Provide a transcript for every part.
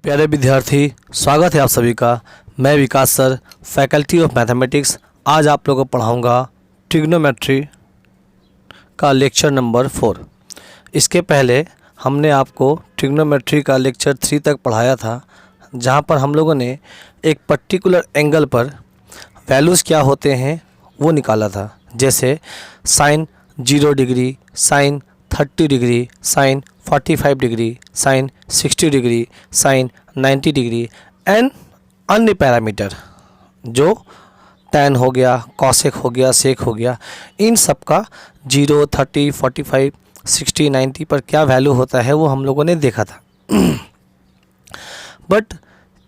प्यारे विद्यार्थी, स्वागत है आप सभी का। मैं विकास सर, फैकल्टी ऑफ मैथमेटिक्स। आज आप लोगों को पढ़ाऊंगा ट्रिग्नोमेट्री का लेक्चर नंबर 4। इसके पहले हमने आपको ट्रिग्नोमेट्री का लेक्चर 3 तक पढ़ाया था, जहां पर हम लोगों ने एक पर्टिकुलर एंगल पर वैल्यूज़ क्या होते हैं वो निकाला था। जैसे sine 0 degree, sine 30 degree, sine 45 degree, sine 60 degree, sine 90 degree and अन्य पैरामीटर जो tan हो गया, कॉसेक हो गया, सेक हो गया, इन सब का 0, 30, 45, 60, 90 पर क्या वैल्यू होता है वो हम लोगों ने देखा था। बट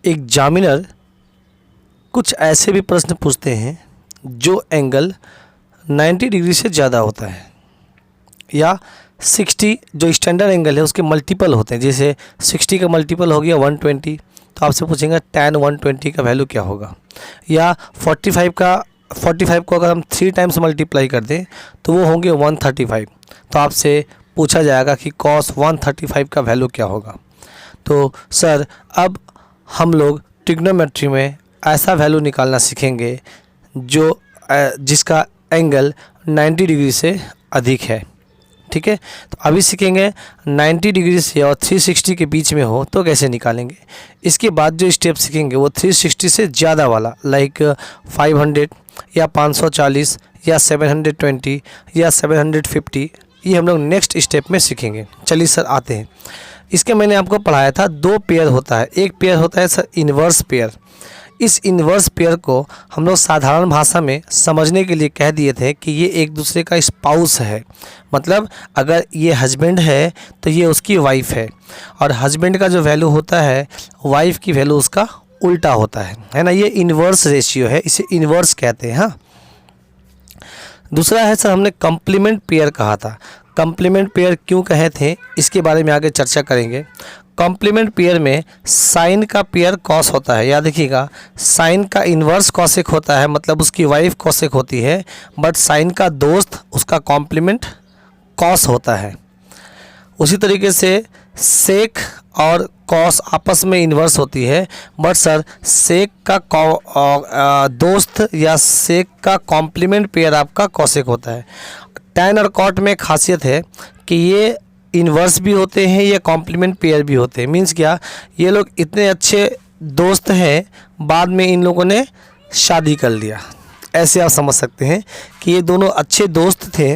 एग्जामिनर कुछ ऐसे भी प्रश्न पूछते हैं जो एंगल 90 डिग्री से ज़्यादा होता है या 60 जो स्टैंडर्ड एंगल है उसके मल्टीपल होते हैं। जैसे 60 का मल्टीपल हो गया 120, तो आपसे पूछेंगे tan 120 का वैल्यू क्या होगा। या 45 को अगर हम 3 टाइम्स मल्टीप्लाई कर दें तो वो होंगे 135, तो आपसे पूछा जाएगा कि cos 135 का वैल्यू क्या होगा। तो सर अब हम लोग ट्रिग्नोमेट्री में ऐसा वैल्यू निकालना सीखेंगे जो जिसका एंगल 90 डिग्री से अधिक है। ठीक है, तो अभी सीखेंगे 90 डिग्री से और 360 के बीच में हो तो कैसे निकालेंगे। इसके बाद जो स्टेप सीखेंगे वो 360 से ज़्यादा वाला, लाइक 500 या 540 या 720 या 750, ये हम लोग नेक्स्ट स्टेप में सीखेंगे। चलिए सर आते हैं। इसके मैंने आपको पढ़ाया था 2 पेयर होता है। एक पेयर होता है सर इन्वर्स पेयर। इस इन्वर्स पेयर को हम लोग साधारण भाषा में समझने के लिए कह दिए थे कि ये एक दूसरे का स्पाउस है। मतलब अगर ये हस्बैंड है तो ये उसकी वाइफ है, और हस्बैंड का जो वैल्यू होता है वाइफ की वैल्यू उसका उल्टा होता है ना। ये इन्वर्स रेशियो है, इसे इन्वर्स कहते हैं। हाँ, दूसरा है सर हमने कॉम्प्लीमेंट पेयर कहा था। कॉम्प्लीमेंट पेयर क्यों कहे थे इसके बारे में आगे चर्चा करेंगे। कॉम्प्लीमेंट पेयर में साइन का पेयर कॉस होता है। याद रखिएगा, साइन का इन्वर्स कॉसेक होता है, मतलब उसकी वाइफ कॉसेक होती है, बट साइन का दोस्त उसका कॉम्प्लीमेंट कॉस होता है। उसी तरीके से सेक और कॉस आपस में इन्वर्स होती है, बट सर सेक का दोस्त या सेक का कॉम्प्लीमेंट पेयर आपका कॉसेक होता है। टैन और कॉट में खासियत है कि ये इन्वर्स भी होते हैं, ये कॉम्प्लीमेंट पेयर भी होते हैं। मीन्स क्या, ये लोग इतने अच्छे दोस्त हैं, बाद में इन लोगों ने शादी कर लिया। ऐसे आप समझ सकते हैं कि ये दोनों अच्छे दोस्त थे,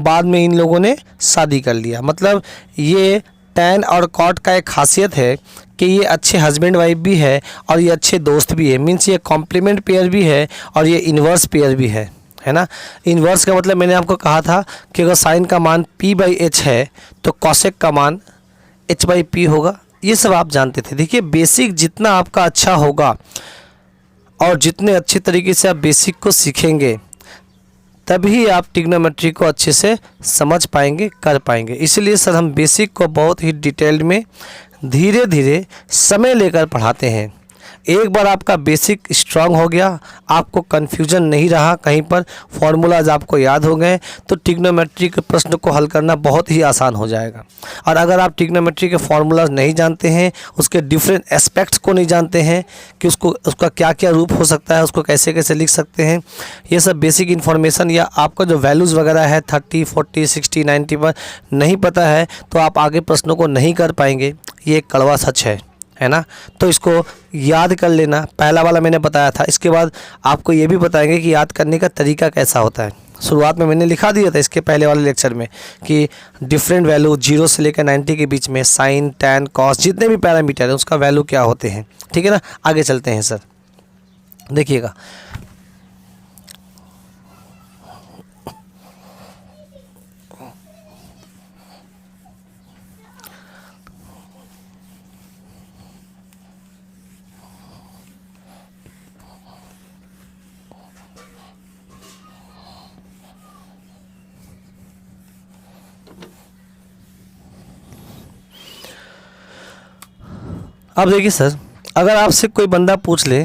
बाद में इन लोगों ने शादी कर लिया। मतलब ये टैन और कॉट का एक खासियत है कि ये अच्छे हस्बैंड वाइफ भी है और ये अच्छे दोस्त भी है। मीन्स ये कॉम्प्लीमेंट पेयर भी है और ये इन्वर्स पेयर भी है ना। इन्वर्स का मतलब मैंने आपको कहा था कि अगर साइन का मान p/h है तो कॉसेक का मान h/p होगा। ये सब आप जानते थे। देखिए, बेसिक जितना आपका अच्छा होगा और जितने अच्छे तरीके से आप बेसिक को सीखेंगे तभी आप ट्रिग्नोमेट्री को अच्छे से समझ पाएंगे, कर पाएंगे। इसलिए सर हम बेसिक को बहुत ही डिटेल्ड में धीरे धीरे समय लेकर पढ़ाते हैं। एक बार आपका बेसिक स्ट्रांग हो गया, आपको कन्फ्यूजन नहीं रहा, कहीं पर फॉर्मूलाज आपको याद हो गए, तो ट्रिग्नोमेट्री के प्रश्न को हल करना बहुत ही आसान हो जाएगा। और अगर आप ट्रिग्नोमेट्री के फॉर्मूलाज नहीं जानते हैं, उसके डिफरेंट एस्पेक्ट्स को नहीं जानते हैं कि उसका क्या क्या रूप हो सकता है, उसको कैसे कैसे लिख सकते हैं, ये सब बेसिक इन्फॉर्मेशन या आपका जो वैल्यूज़ वगैरह है 30, 40, 60, 90 पर नहीं पता है तो आप आगे प्रश्नों को नहीं कर पाएंगे। ये एक कड़वा सच है ना। तो इसको याद कर लेना। पहला वाला मैंने बताया था, इसके बाद आपको ये भी बताएंगे कि याद करने का तरीका कैसा होता है। शुरुआत में मैंने लिखा दिया था इसके पहले वाले लेक्चर में कि डिफरेंट वैल्यू 0 से लेकर 90 के बीच में साइन, टैन, कॉस जितने भी पैरामीटर हैं उसका वैल्यू क्या होते हैं। ठीक है ना, आगे चलते हैं सर। देखिएगा, अब देखिए सर, अगर आपसे कोई बंदा पूछ ले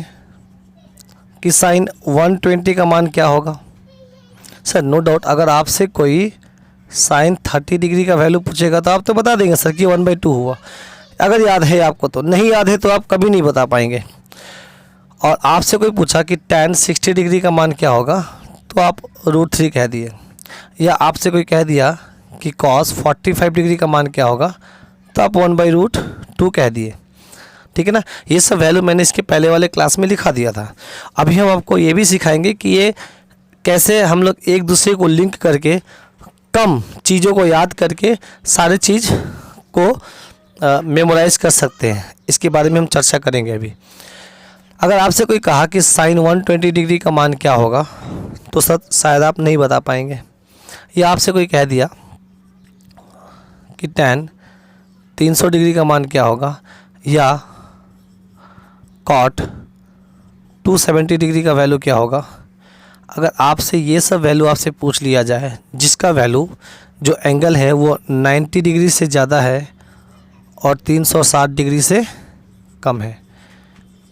कि साइन 120 का मान क्या होगा, सर नो डाउट अगर आपसे कोई साइन 30 डिग्री का वैल्यू पूछेगा तो आप तो बता देंगे सर कि 1/2 हुआ। अगर याद है आपको तो, नहीं याद है तो आप कभी नहीं बता पाएंगे। और आपसे कोई पूछा कि tan 60 डिग्री का मान क्या होगा, तो आप √3 कह दिए। या आपसे कोई कह दिया कि cos 45 डिग्री का मान क्या होगा, तो आप 1/√2 कह दिए। ठीक है ना। ये सब वैल्यू मैंने इसके पहले वाले क्लास में लिखा दिया था। अभी हम आपको ये भी सिखाएंगे कि ये कैसे हम लोग एक दूसरे को लिंक करके कम चीज़ों को याद करके सारे चीज़ को मेमोराइज कर सकते हैं। इसके बारे में हम चर्चा करेंगे अभी। अगर आपसे कोई कहा कि sin 120 डिग्री का मान क्या होगा, तो शायद आप नहीं बता पाएंगे। या आपसे कोई कह दिया कि tan 300 डिग्री का मान क्या होगा, या cot 270 डिग्री का वैल्यू क्या होगा। अगर आपसे ये सब वैल्यू आपसे पूछ लिया जाए, जिसका वैल्यू जो एंगल है वो 90 डिग्री से ज़्यादा है और 360 डिग्री से कम है,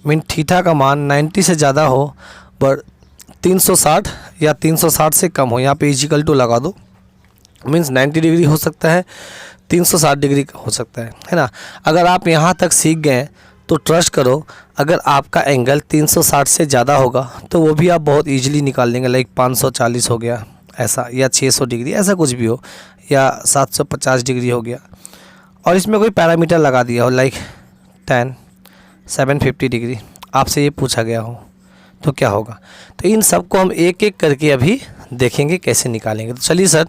मीन थीटा का मान 90 से ज़्यादा हो पर 360 या 360 से कम हो, यहाँ पे इक्वल टू लगा दो, मीन्स 90 डिग्री हो सकता है, 360 डिग्री हो सकता है ना। अगर आप यहाँ तक सीख गए तो ट्रस्ट करो, अगर आपका एंगल 360 से ज़्यादा होगा तो वो भी आप बहुत इजीली निकाल लेंगे। लाइक 540 हो गया ऐसा, या 600 डिग्री ऐसा कुछ भी हो, या 750 डिग्री हो गया, और इसमें कोई पैरामीटर लगा दिया हो लाइक tan 750 डिग्री, आपसे ये पूछा गया हो तो क्या होगा। तो इन सब को हम एक एक करके अभी देखेंगे कैसे निकालेंगे। तो चलिए सर,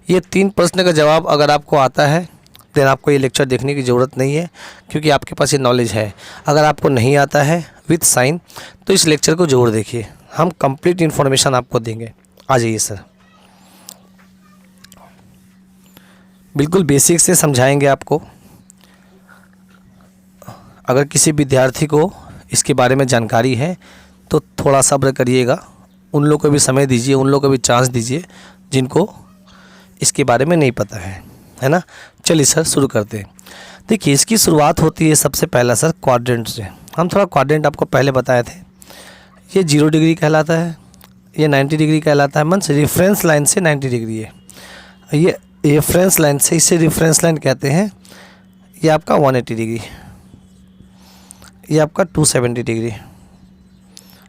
ये 3 प्रश्न का जवाब अगर आपको आता है देन आपको ये लेक्चर देखने की ज़रूरत नहीं है, क्योंकि आपके पास ये नॉलेज है। अगर आपको नहीं आता है विथ साइन तो इस लेक्चर को ज़रूर देखिए, हम कंप्लीट इन्फॉर्मेशन आपको देंगे। आ जाइए सर, बिल्कुल बेसिक से समझाएंगे आपको। अगर किसी विद्यार्थी को इसके बारे में जानकारी है तो थोड़ा सब्र करिएगा, उन लोगों को भी समय दीजिए, उन लोगों को भी चांस दीजिए जिनको इसके बारे में नहीं पता है ना। चलिए सर शुरू करते हैं। देखिए इसकी शुरुआत होती है सबसे पहला सर क्वाड्रेंट से। हम थोड़ा क्वाड्रेंट आपको पहले बताए थे। ये 0 डिग्री कहलाता है, ये 90 डिग्री कहलाता है, मीन्स रेफरेंस लाइन से 90 डिग्री है। ये रेफरेंस लाइन से, इसे रेफरेंस लाइन कहते हैं। ये आपका 180 डिग्री, ये आपका 270 डिग्री।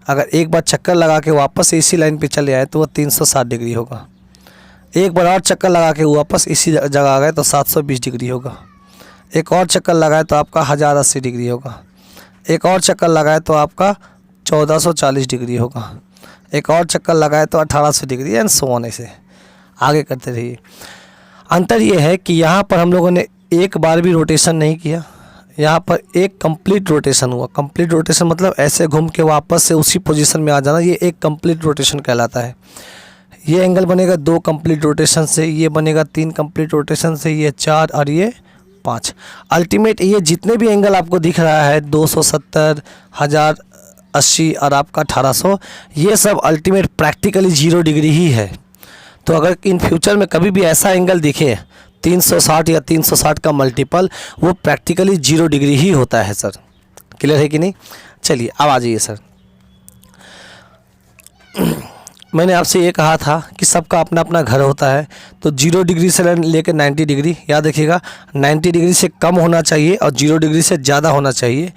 अगर एक बार चक्कर लगा के वापस इसी लाइन पे चले आए तो वो 360 डिग्री होगा। एक बार और चक्कर लगा के वापस इसी जगह आ गए तो 720 डिग्री होगा। एक और चक्कर लगाए तो आपका 1080 डिग्री होगा। एक और चक्कर लगाए तो आपका 1440 डिग्री होगा। एक और चक्कर लगाए तो 1800 डिग्री, एंड सो ऑन। ऐसे आगे करते रहिए। अंतर ये है कि यहाँ पर हम लोगों ने एक बार भी रोटेशन नहीं किया, यहाँ पर एक कंप्लीट रोटेशन हुआ। कंप्लीट रोटेशन मतलब ऐसे घूम के वापस से उसी पोजीशन में आ जाना, ये एक कंप्लीट रोटेशन कहलाता है। ये एंगल बनेगा 2 कंप्लीट रोटेशन से, ये बनेगा 3 कंप्लीट रोटेशन से, ये 4 और ये 5। अल्टीमेट ये जितने भी एंगल आपको दिख रहा है 270, 1080 और आपका 1800, ये सब अल्टीमेट प्रैक्टिकली 0 डिग्री ही है। तो अगर इन फ्यूचर में कभी भी ऐसा एंगल दिखे 360 या 360 का मल्टीपल, वो प्रैक्टिकली 0 डिग्री ही होता है सर। क्लियर है कि नहीं। चलिए अब आ जाइए सर। मैंने आपसे ये कहा था कि सबका अपना अपना घर होता है, तो 0 डिग्री से लेकर 90 डिग्री, याद रखिएगा 90 डिग्री से कम होना चाहिए और 0 डिग्री से ज़्यादा होना चाहिए।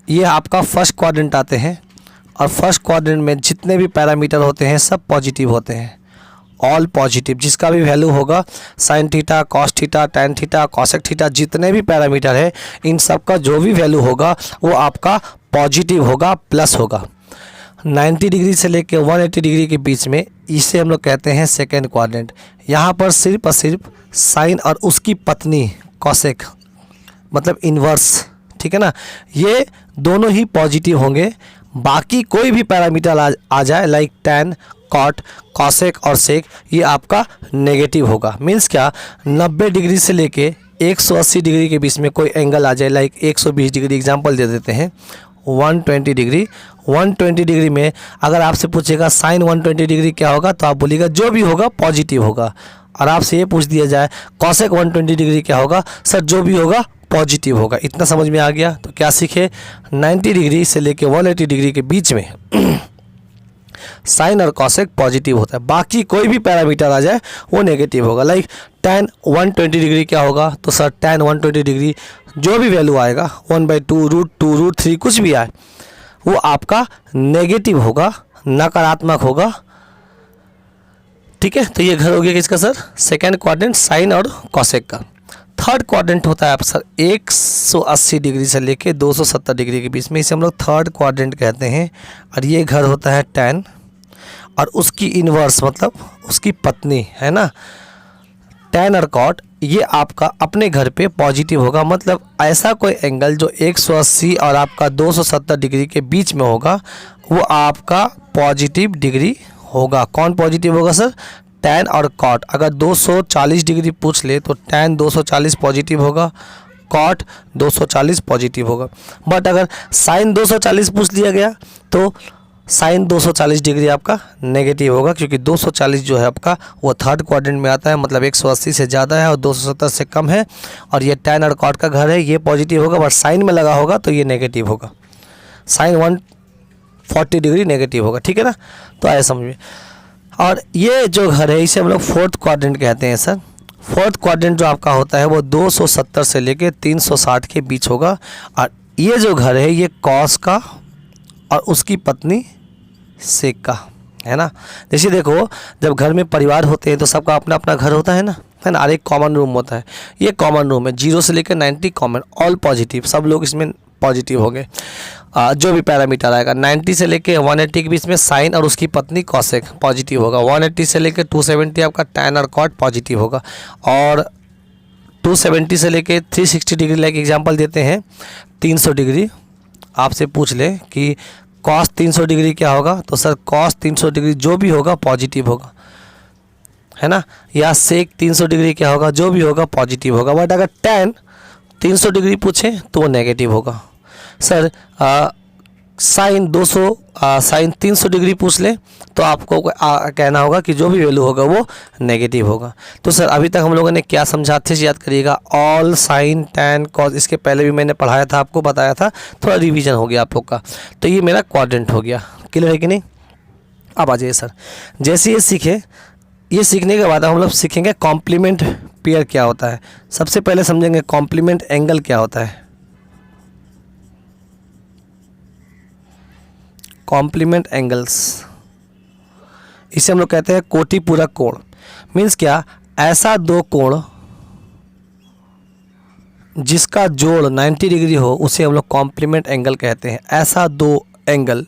ये आपका फर्स्ट क्वाड्रेंट आते हैं, और फर्स्ट क्वाड्रेंट में जितने भी पैरामीटर होते हैं सब पॉजिटिव होते हैं, ऑल पॉजिटिव। जिसका भी वैल्यू होगा sine theta, cos theta, tan theta, cosec theta, जितने भी पैरामीटर है इन सब का जो भी वैल्यू होगा वो आपका पॉजिटिव होगा, प्लस होगा। 90 डिग्री से लेकर 180 डिग्री के बीच में इसे हम लोग कहते हैं सेकेंड क्वाड्रेंट। यहाँ पर सिर्फ और सिर्फ साइन और उसकी पत्नी कॉसेक मतलब इन्वर्स, ठीक है ना, ये दोनों ही पॉजिटिव होंगे। बाकी कोई भी पैरामीटर आ जाए लाइक टैन, कॉट, कॉसेक और सेक, ये आपका नेगेटिव होगा। मीन्स क्या, 90 डिग्री से लेके 180 डिग्री के बीच में कोई एंगल आ जाए लाइक 120 डिग्री, एग्जांपल दे देते हैं 120 डिग्री। 120 डिग्री में अगर आपसे पूछेगा साइन 120 डिग्री क्या होगा, तो आप बोलिएगा जो भी होगा पॉजिटिव होगा। और आपसे ये पूछ दिया जाए कॉसेक 120 डिग्री क्या होगा, सर जो भी होगा पॉजिटिव होगा। इतना समझ में आ गया। तो क्या सीखे, 90 डिग्री से लेके 180 डिग्री के बीच में साइन और कॉसेक पॉजिटिव होता है, बाकी कोई भी पैरामीटर आ जाए वो नेगेटिव होगा। लाइक tan 120 डिग्री क्या होगा, तो सर tan 120 डिग्री जो भी वैल्यू आएगा 1/2 √2 √3 कुछ भी आए वो आपका नेगेटिव होगा, नकारात्मक होगा। ठीक है, तो ये घर हो गया किसका सर, सेकेंड क्वाड्रेंट साइन और कॉसेक का। थर्ड क्वाड्रेंट होता है आप सर 180 डिग्री से लेके 270 डिग्री के बीच में, इसे हम लोग थर्ड क्वाड्रेंट कहते हैं। और ये घर होता है tan और उसकी इन्वर्स मतलब उसकी पत्नी है ना, tan और cot, ये आपका अपने घर पे पॉजिटिव होगा। मतलब ऐसा कोई एंगल जो 180 और आपका 270 डिग्री के बीच में होगा वो आपका पॉजिटिव डिग्री होगा। कौन पॉजिटिव होगा सर, tan और cot। अगर 240 डिग्री पूछ ले तो tan 240 पॉजिटिव होगा, cot 240 पॉजिटिव होगा। बट अगर sin 240 पूछ लिया गया तो sin 240 डिग्री आपका नेगेटिव होगा, क्योंकि 240 जो है आपका वो थर्ड क्वाड्रेंट में आता है, मतलब 180 से ज़्यादा है और 270 से कम है। और ये tan और cot का घर है, ये पॉजिटिव होगा, बट साइन में लगा होगा तो ये नेगेटिव होगा, sin 140 डिग्री नेगेटिव होगा। ठीक है ना, तो आए समझिए। और ये जो घर है इसे हम लोग फोर्थ क्वाड्रेंट कहते हैं सर। फोर्थ क्वाड्रेंट जो आपका होता है वो 270 से लेके 360 के बीच होगा। और ये जो घर है ये कॉस का और उसकी पत्नी सेक का है ना। जैसे देखो जब घर में परिवार होते हैं तो सबका अपना अपना घर होता है ना, है ना, और एक कॉमन रूम होता है। ये कॉमन रूम है, 0 से लेकर 90 कॉमन, ऑल पॉजिटिव, सब लोग इसमें पॉजिटिव हो गए। जो भी पैरामीटर आएगा 90 से लेके 180 के बीच में साइन और उसकी पत्नी कॉसेक पॉजिटिव होगा। 180 से लेके 270 आपका tan और cot पॉजिटिव होगा। और 270 से लेके 360 डिग्री लाइक एग्जांपल देते हैं 300 डिग्री, आपसे पूछ ले कि cos 300 डिग्री क्या होगा, तो सर cos 300 डिग्री जो भी होगा पॉजिटिव होगा, है ना। या sec 300 डिग्री क्या होगा, जो भी होगा पॉजिटिव होगा। बट अगर tan 300 डिग्री पूछे तो वो नेगेटिव होगा। सर साइन 300 डिग्री पूछ ले तो आपको कहना होगा कि जो भी वैल्यू होगा वो नेगेटिव होगा। तो सर अभी तक हम लोगों ने क्या समझा, अच्छे से याद करिएगा। ऑल साइन tan cos, इसके पहले भी मैंने पढ़ाया था, आपको बताया था, थोड़ा रिवीजन हो गया आप लोग का। तो ये मेरा क्वाड्रेंट हो गया, क्लियर है कि नहीं। अब आ जाइए सर, जैसे ये सीखे, ये सीखने के बाद हम लोग सीखेंगे कॉम्प्लीमेंट पेयर क्या होता है। सबसे पहले समझेंगे कॉम्प्लीमेंट एंगल क्या होता है। कॉम्प्लीमेंट एंगल्स, इसे हम लोग कहते हैं कोटि पूरक कोण। मीन्स क्या, ऐसा दो कोण जिसका जोड़ 90 डिग्री हो उसे हम लोग कॉम्प्लीमेंट एंगल कहते हैं। ऐसा दो एंगल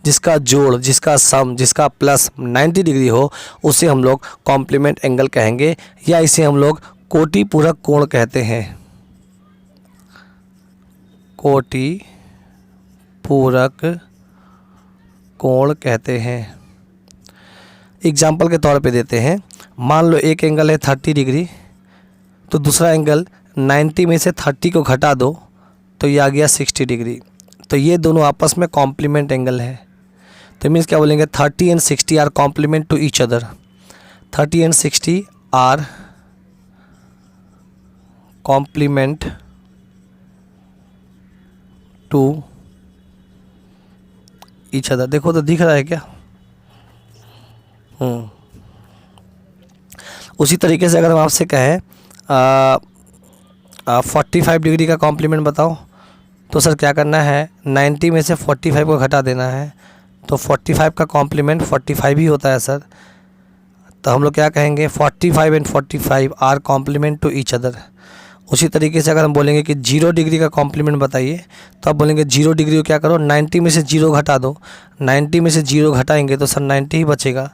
जिसका जोड़, जिसका सम, जिसका प्लस 90 डिग्री हो उसे हम लोग कॉम्प्लीमेंट एंगल कहेंगे, या इसे हम लोग कोटि पूरक कोण कहते हैं। कोटि पूरक कोण कहते हैं। एग्जाम्पल के तौर पे देते हैं, मान लो एक एंगल है 30 डिग्री, तो दूसरा एंगल 90 में से 30 को घटा दो तो ये आ गया 60 डिग्री। तो ये दोनों आपस में कॉम्प्लीमेंट एंगल है। तो मीन्स क्या बोलेंगे, 30 and 60 are complement to each other. 30 and 60 are complement to each other. देखो तो दिख रहा है क्या। उसी तरीके से अगर हम आपसे कहें 45 डिग्री का कॉम्प्लीमेंट बताओ, तो सर क्या करना है, 90 में से 45 को घटा देना है, तो 45 का कॉम्प्लीमेंट 45 ही होता है सर। तो हम लोग क्या कहेंगे, 45 and 45 are complement to each other. उसी तरीके से अगर हम बोलेंगे कि 0 डिग्री का कॉम्प्लीमेंट बताइए, तो आप बोलेंगे 0 डिग्री को क्या करो, 90 में से 0 घटा दो। 90 में से 0 घटाएंगे तो सर 90 ही बचेगा।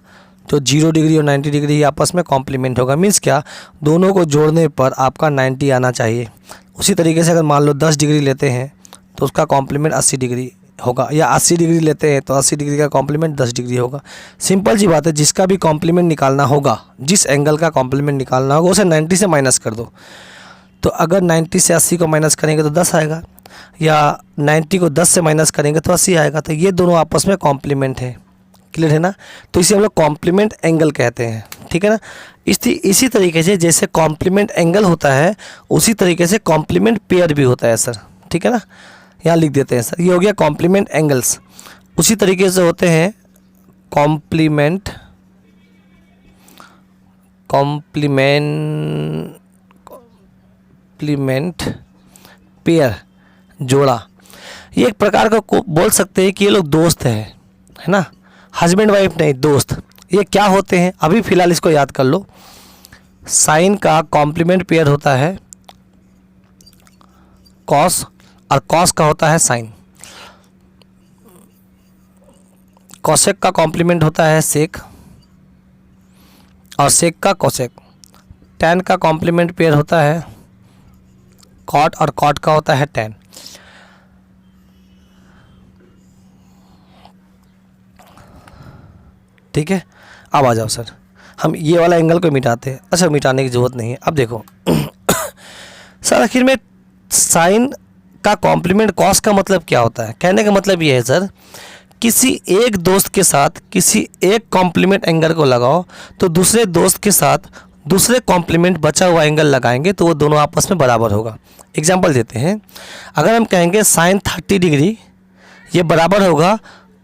तो 0 डिग्री और 90 डिग्री ही आपस में कॉम्प्लीमेंट होगा। मीन्स क्या, दोनों को जोड़ने पर आपका 90 आना चाहिए। उसी तरीके से अगर मान लो 10 डिग्री लेते हैं तो उसका कॉम्प्लीमेंट 80 डिग्री होगा, या 80 डिग्री लेते हैं तो 80 डिग्री का कॉम्प्लीमेंट 10 डिग्री होगा। सिंपल सी बात है, जिसका भी कॉम्प्लीमेंट निकालना होगा, जिस एंगल का कॉम्प्लीमेंट निकालना होगा उसे 90 से माइनस कर दो। तो अगर 90 से 80 को माइनस करेंगे तो 10 आएगा, या 90 को 10 से माइनस करेंगे तो 80 आएगा। तो ये दोनों आपस में कॉम्प्लीमेंट है, क्लियर है ना। तो इसे हम लोग कॉम्प्लीमेंट एंगल कहते हैं, ठीक है ना। इसी तरीके से जैसे कॉम्प्लीमेंट एंगल होता है उसी तरीके से कॉम्प्लीमेंट पेयर भी होता है सर, ठीक है ना। यहाँ लिख देते हैं सर, ये हो गया कॉम्प्लीमेंट एंगल्स। उसी तरीके से होते हैं कॉम्प्लीमेंट पेयर जोड़ा, ये एक प्रकार का बोल सकते हैं कि ये लोग दोस्त हैं, है ना, हस्बैंड वाइफ नहीं, दोस्त। ये क्या होते हैं अभी फ़िलहाल इसको याद कर लो। साइन का कॉम्प्लीमेंट पेयर होता है कॉस, और कॉस का होता है साइन। कॉसेक का कॉम्प्लीमेंट होता है सेक, और सेक का कोसेक। टैन का कॉम्प्लीमेंट पेयर होता है कॉट, और कॉट का होता है टैन। ठीक है, अब आ जाओ सर, हम ये वाला एंगल को मिटाते हैं। अच्छा, मिटाने की ज़रूरत नहीं है। अब देखो सर, आखिर में साइन का कॉम्प्लीमेंट कॉस का मतलब क्या होता है? कहने का मतलब ये है सर, किसी एक दोस्त के साथ किसी एक कॉम्प्लीमेंट एंगल को लगाओ तो दूसरे दोस्त के साथ दूसरे कॉम्प्लीमेंट बचा हुआ एंगल लगाएंगे तो वो दोनों आपस में बराबर होगा। एग्जांपल देते हैं, अगर हम कहेंगे साइन 30 डिग्री ये बराबर होगा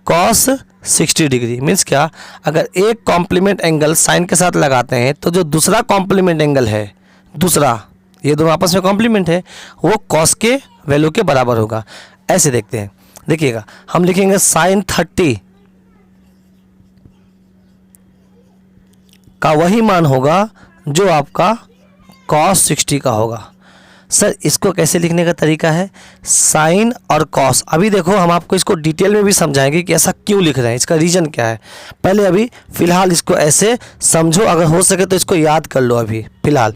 कॉस 60 डिग्री। मीन्स क्या, अगर एक कॉम्प्लीमेंट एंगल साइन के साथ लगाते हैं तो जो दूसरा कॉम्प्लीमेंट एंगल है, दूसरा, ये दोनों आपस में कॉम्प्लीमेंट है, वो कॉस के वैल्यू के बराबर होगा। ऐसे देखते हैं, देखिएगा, हम लिखेंगे साइन 30 का वही मान होगा जो आपका कॉस 60 का होगा। सर, इसको कैसे लिखने का तरीका है? साइन और कॉस, अभी देखो हम आपको इसको डिटेल में भी समझाएंगे कि ऐसा क्यों लिख रहे हैं, इसका रीज़न क्या है। पहले अभी फ़िलहाल इसको ऐसे समझो, अगर हो सके तो इसको याद कर लो। अभी फ़िलहाल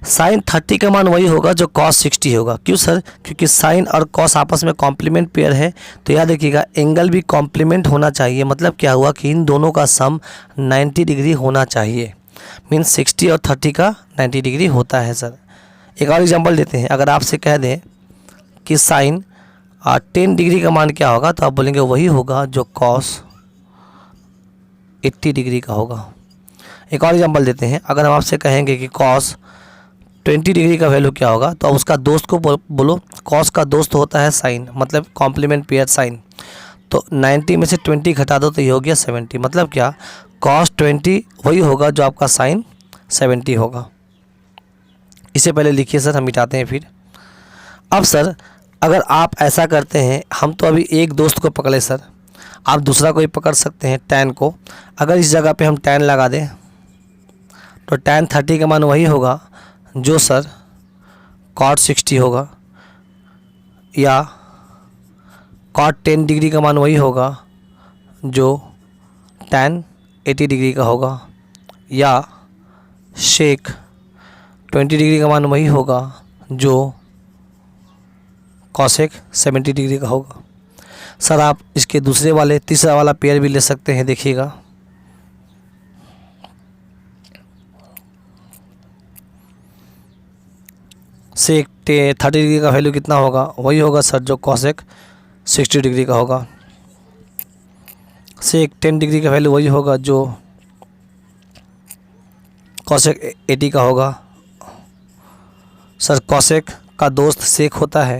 साइन 30 का मान वही होगा जो कॉस 60 होगा। क्यों सर? क्योंकि साइन और कॉस आपस में कॉम्प्लीमेंट पेयर है, तो याद रखिएगा एंगल भी कॉम्प्लीमेंट होना चाहिए। मतलब क्या हुआ कि इन दोनों का सम 90 डिग्री होना चाहिए। मीन्स 60 और 30 का 90 डिग्री होता है सर। एक और एग्जांपल देते हैं, अगर आपसे कह दें कि साइन 10 डिग्री का मान क्या होगा, तो आप बोलेंगे वही होगा जो कॉस 80 डिग्री का होगा। एक और एग्जांपल देते हैं, अगर हम आपसे कहेंगे कि कॉस 20 डिग्री का वैल्यू क्या होगा, तो उसका दोस्त को बोलो। कॉस का दोस्त होता है साइन, मतलब कॉम्प्लीमेंट पेयर साइन। तो 90 में से 20 घटा दो तो ये हो गया 70। मतलब क्या, कॉस 20 वही होगा जो आपका साइन 70 होगा। इसे पहले लिखिए सर, हम मिटाते हैं फिर। अब सर, अगर आप ऐसा करते हैं, हम तो अभी एक दोस्त को पकड़े सर, आप दूसरा कोई पकड़ सकते हैं टैन को। अगर इस जगह पे हम टैन लगा दें तो टैन 30 का मान वही होगा जो सर कॉट 60 होगा, या कॉट 10 डिग्री का मान वही होगा जो टैन 80 डिग्री का होगा, या शेक 20 डिग्री का मान वही होगा जो कॉसेक 70 डिग्री का होगा। सर, आप इसके दूसरे वाले तीसरा वाला पेयर भी ले सकते हैं। देखिएगा, सेक 30 डिग्री का वैल्यू कितना होगा, वही होगा सर जो कॉसेक 60 डिग्री का होगा। सेक 10 डिग्री का वैल्यू वही होगा जो कॉसेक 80 का होगा। सर, कॉसेक का दोस्त सेक होता है,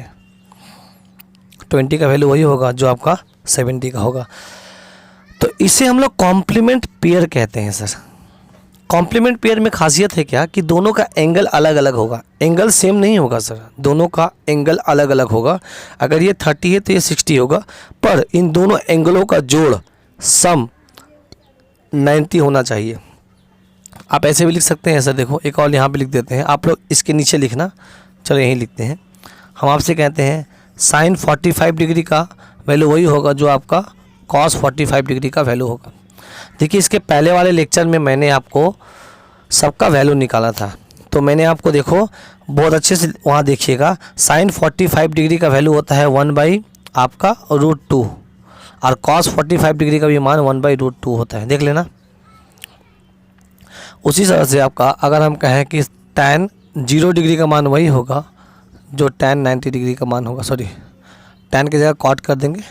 20 का वैल्यू वही होगा जो आपका 70 का होगा। तो इसे हम लोग कॉम्प्लीमेंट पेयर कहते हैं सर। कॉम्प्लीमेंट पेयर में खासियत है क्या कि दोनों का एंगल अलग अलग होगा, एंगल सेम नहीं होगा सर, दोनों का एंगल अलग अलग होगा। अगर ये 30 है तो ये 60 होगा, पर इन दोनों एंगलों का जोड़ सम 90 होना चाहिए। आप ऐसे भी लिख सकते हैं सर। देखो, एक और यहाँ पे लिख देते हैं, आप लोग इसके नीचे लिखना। चलो यहीं लिखते हैं। हम आपसे कहते हैं साइन 45 डिग्री का वैल्यू वही होगा जो आपका कॉस 45 डिग्री का वैल्यू होगा। देखिए, इसके पहले वाले लेक्चर में मैंने आपको सबका वैल्यू निकाला था, तो मैंने आपको देखो बहुत अच्छे से वहाँ देखिएगा, साइन 45 डिग्री का वैल्यू होता है 1 आपका √2, और कॉस 45 डिग्री का भी मान 1/√2 होता है। देख लेना। उसी तरह से आपका अगर हम कहें कि tan 0 डिग्री का मान वही होगा जो tan 90 डिग्री का मान होगा। सॉरी, tan की जगह कॉट कर देंगे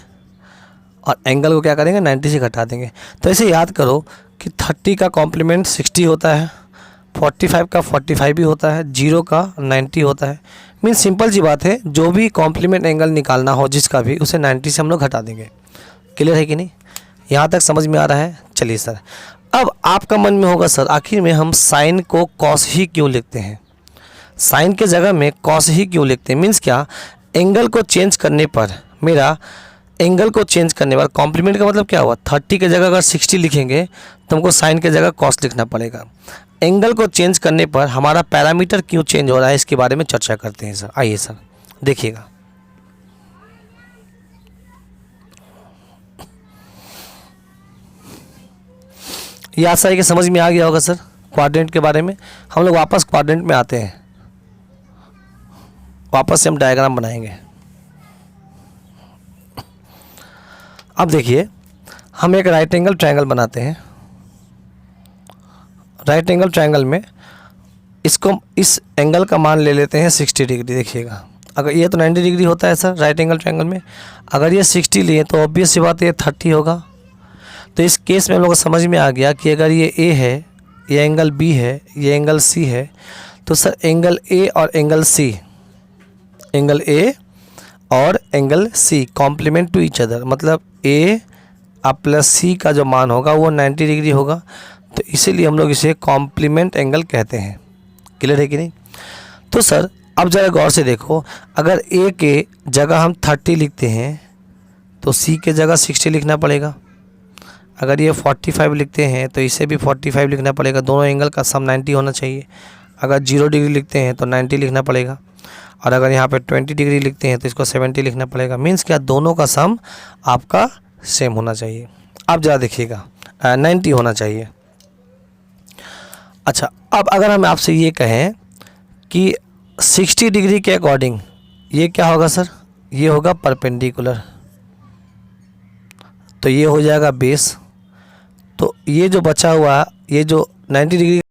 और एंगल को क्या करेंगे, 90 से घटा देंगे। तो ऐसे याद करो कि 30 का कॉम्प्लीमेंट 60 होता है, 45 का 45 भी होता है, 0 का 90 होता है। मीन्स सिंपल सी बात है, जो भी कॉम्प्लीमेंट एंगल निकालना हो जिसका भी, उसे 90 से हम लोग घटा देंगे। क्लियर है कि नहीं? यहाँ तक समझ में आ रहा है? चलिए सर, अब आपका मन में होगा सर आखिर में हम साइन को कॉस ही क्यों लिखते हैं, साइन के जगह में कॉस ही क्यों लिखते हैं, मीन्स क्या, एंगल को चेंज करने पर मेरा एंगल को चेंज करने पर कॉम्प्लीमेंट का मतलब क्या हुआ, 30 के जगह अगर 60 लिखेंगे तो हमको साइन के जगह कॉस लिखना पड़ेगा। एंगल को चेंज करने पर हमारा पैरामीटर क्यों चेंज हो रहा है इसके बारे में चर्चा करते हैं सर। आइए सर देखिएगा, ये आशा है कि समझ में आ गया होगा सर क्वाड्रेंट के बारे में। हम लोग वापस क्वाड्रेंट में आते हैं, वापस से हम डायग्राम बनाएंगे। अब देखिए हम एक राइट एंगल ट्रायंगल बनाते हैं। राइट एंगल ट्रायंगल में इसको इस एंगल का मान ले लेते हैं 60 डिग्री। देखिएगा अगर ये तो 90 डिग्री होता है सर राइट एंगल ट्रायंगल में, अगर ये 60 लिए तो ऑब्वियस सी बात है ये 30 होगा। तो इस केस में हम लोग को समझ में आ गया कि अगर ये ए है, ये एंगल बी है, ये एंगल सी है, तो सर एंगल ए और एंगल सी, एंगल ए और angle C complement to each other, मतलब ए अब प्लस सी का जो मान होगा वो 90 डिग्री होगा। तो इसीलिए हम लोग इसे कॉम्प्लीमेंट एंगल कहते हैं। क्लियर है कि नहीं? तो सर अब ज़रा गौर से देखो, अगर ए के जगह हम 30 लिखते हैं तो सी के जगह 60 लिखना पड़ेगा। अगर ये 45 लिखते हैं तो इसे भी 45 लिखना पड़ेगा। दोनों एंगल का सम 90 होना चाहिए। अगर 0 डिग्री लिखते हैं तो 90 लिखना पड़ेगा, और अगर यहाँ पे 20 डिग्री लिखते हैं तो इसको 70 लिखना पड़ेगा। मीन्स क्या, दोनों का सम आपका सेम होना चाहिए। अब ज़रा देखिएगा 90 होना चाहिए। अच्छा, अब अगर हम आपसे ये कहें कि 60 डिग्री के अकॉर्डिंग ये क्या होगा सर, ये होगा परपेंडिकुलर, तो ये हो जाएगा बेस। तो ये जो बचा हुआ, ये जो 90 डिग्री